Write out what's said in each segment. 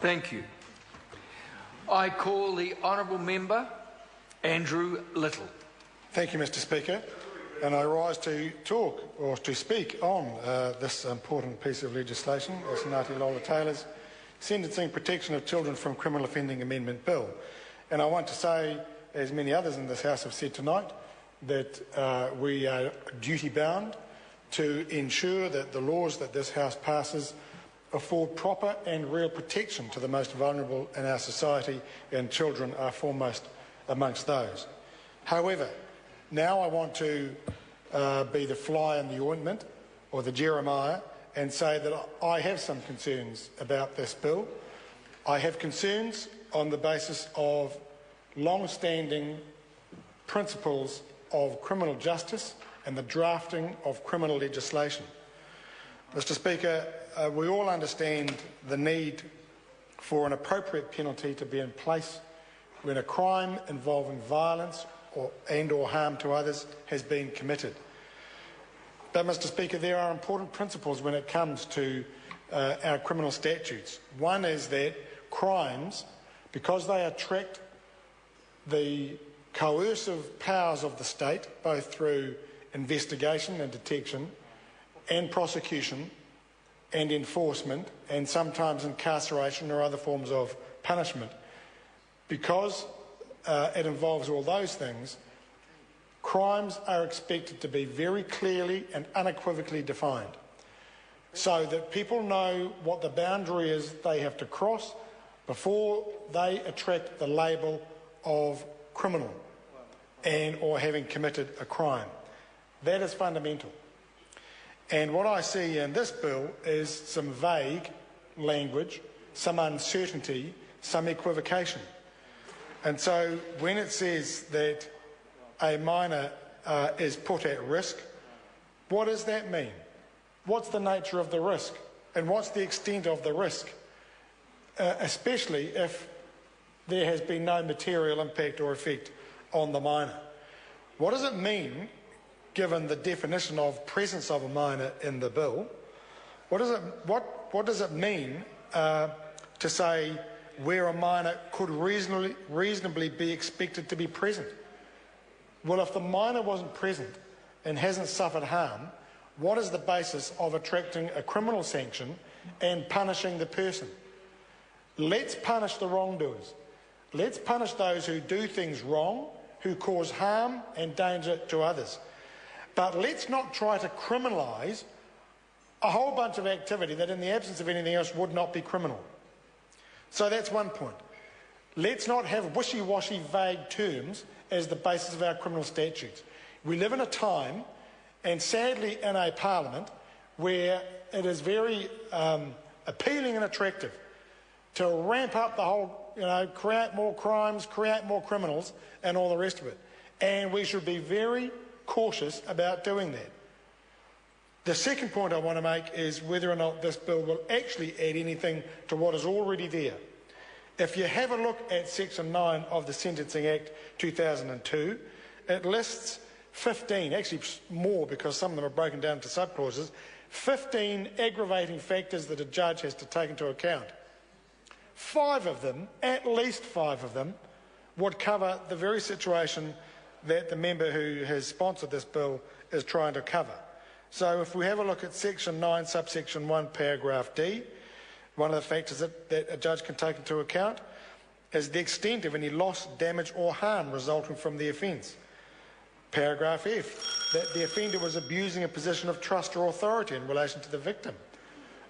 Thank you. I call the Honourable Member Andrew Little. Thank you, Mr Speaker. And I rise to talk or to speak on this important piece of legislation, the Ngāti Lola Taylor's Sentencing Protection of Children from Criminal Offending Amendment Bill. And I want to say, as many others in this House have said tonight, that we are duty-bound to ensure that the laws that this House passes afford proper and real protection to the most vulnerable in our society, and children are foremost amongst those. However, now I want to be the fly in the ointment, or the Jeremiah, and say that I have some concerns about this bill. I have concerns on the basis of long-standing principles of criminal justice and the drafting of criminal legislation. Mr Speaker, we all understand the need for an appropriate penalty to be in place when a crime involving violence or harm to others has been committed. But, Mr Speaker, there are important principles when it comes to our criminal statutes. One is that crimes, because they attract the coercive powers of the state, both through investigation and detection, and prosecution, and enforcement, and sometimes incarceration or other forms of punishment, because it involves all those things, crimes are expected to be very clearly and unequivocally defined, so that people know what the boundary is they have to cross before they attract the label of criminal and or having committed a crime. That is fundamental. And what I see in this bill is some vague language, some uncertainty, some equivocation. And so when it says that a minor is put at risk, what does that mean? What's the nature of the risk? And what's the extent of the risk? Especially if there has been no material impact or effect on the minor. What does it mean, given the definition of presence of a minor in the bill? What does it mean to say where a minor could reasonably be expected to be present? Well, if the minor wasn't present and hasn't suffered harm, what is the basis of attracting a criminal sanction and punishing the person? Let's punish the wrongdoers. Let's punish those who do things wrong, who cause harm and danger to others. But let's not try to criminalise a whole bunch of activity that in the absence of anything else would not be criminal. So that's one point. Let's not have wishy-washy vague terms as the basis of our criminal statutes. We live in a time, and sadly in a parliament, where it is very appealing and attractive to ramp up the whole, create more crimes, create more criminals, and all the rest of it. And we should be very cautious about doing that. The second point I want to make is whether or not this bill will actually add anything to what is already there. If you have a look at Section 9 of the Sentencing Act 2002, it lists 15, actually more because some of them are broken down into subclauses, 15 aggravating factors that a judge has to take into account. 5 of them, at least 5 of them, would cover the very situation that the member who has sponsored this bill is trying to cover. So if we have a look at Section 9, subsection 1, paragraph D, one of the factors that a judge can take into account is the extent of any loss, damage or harm resulting from the offence. Paragraph F, that the offender was abusing a position of trust or authority in relation to the victim.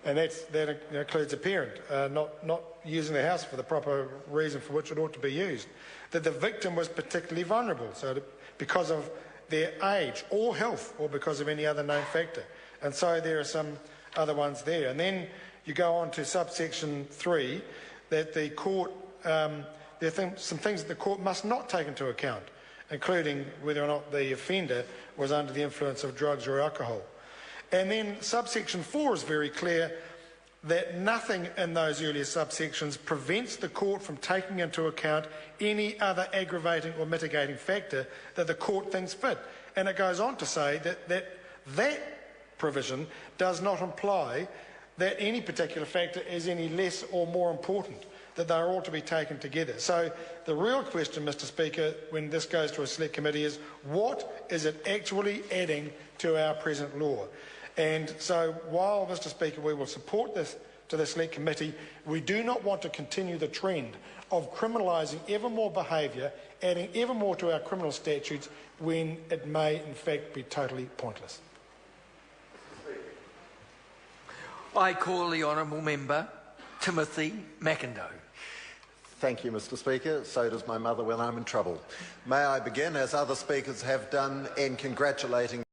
And that includes a parent, not using the house for the proper reason for which it ought to be used. That the victim was particularly vulnerable, so because of their age or health or because of any other known factor. And so there are some other ones there. And then you go on to subsection 3, that the court, there are some things that the court must not take into account, including whether or not the offender was under the influence of drugs or alcohol. And then subsection 4 is very clear that nothing in those earlier subsections prevents the court from taking into account any other aggravating or mitigating factor that the court thinks fit. And it goes on to say that provision does not imply that any particular factor is any less or more important, that they're all to be taken together. So the real question, Mr Speaker, when this goes to a select committee is, what is it actually adding to our present law? And so while, Mr Speaker, we will support this to the select committee, we do not want to continue the trend of criminalising ever more behaviour, adding ever more to our criminal statutes when it may in fact be totally pointless. I call the Honourable Member Timothy McIndoe. Thank you, Mr Speaker. So does my mother when I'm in trouble. May I begin, as other speakers have done, in congratulating